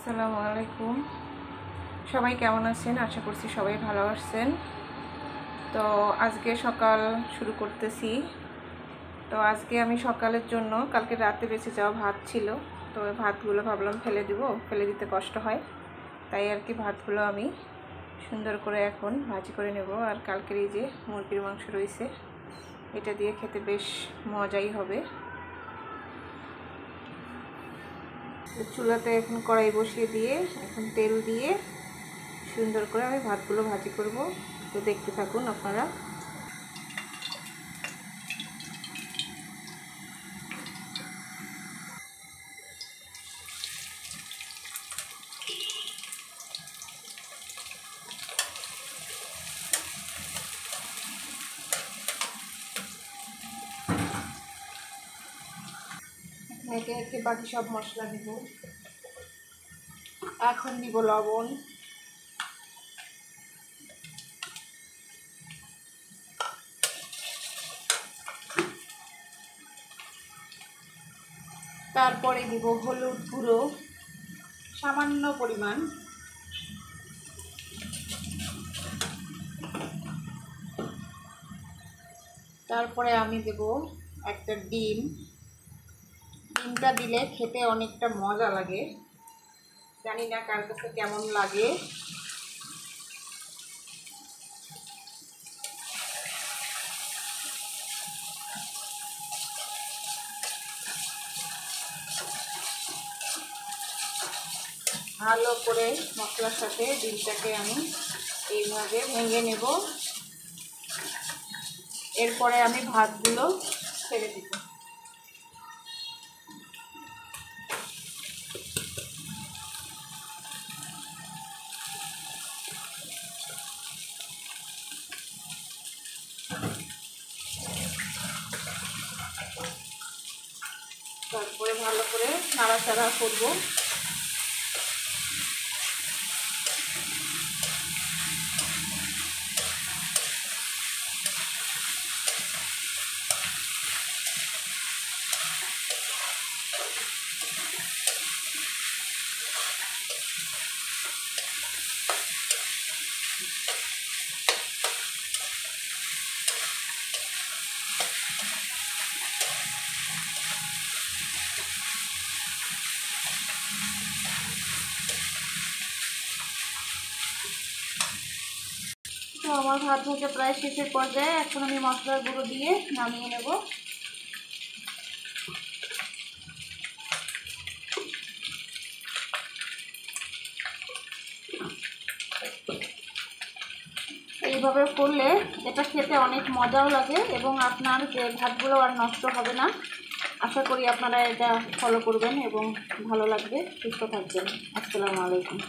আসসালামু আলাইকুম। সবাই কেমন আছেন? আশা করছি সবাই ভালো আছেন। তো আজকে সকাল শুরু করতেছি। তো আজকে আমি সকালের জন্য কালকে রাতে বেঁচে যাওয়া ভাত ছিল, তো ভাতগুলো ভাবলাম ফেলে দিতে কষ্ট হয়, তাই আর কি ভাতগুলো আমি সুন্দর করে এখন ভাজি করে নেব। আর কালকের এই যে মুরগির মাংস রয়েছে, এটা দিয়ে খেতে বেশ মজাই হবে। চুলাতে এখন কড়াই বসিয়ে দিয়ে এখন তেল দিয়ে সুন্দর করে আমি ভাতগুলো ভাজি করব। তো দেখতে থাকুন আপনারা। একে একে বাকি সব মশলা দিব। এখন দিব লবণ, তারপরে দিব হলুদ গুঁড়ো সামান্য পরিমাণ, তারপরে আমি দেব একটা ডিম। ডিমটা দিলে খেতে অনেকটা মজা লাগে, জানি না কার কাছে কেমন লাগে। ভালো করে মশলার সাথে ডিমটাকে আমি এইভাবে ভেঙে নেব। এরপরে আমি ভাতগুলো ছেড়ে দিব। তারপরে ভালো করে নাড়াচাড়া করব। তো আমার ভাত ভাজা প্রায় শেষের পর্যায়ে, এখন আমি মশলার গুঁড়ো দিয়ে নামিয়ে নেব। এইভাবে করলে এটা খেতে অনেক মজাও লাগে এবং আপনার যে ভাতগুলো আর নষ্ট হবে না। আশা করি আপনারা এটা ফলো করবেন এবং ভালো লাগবে। সুস্থ থাকবেন। আসসালামু আলাইকুম।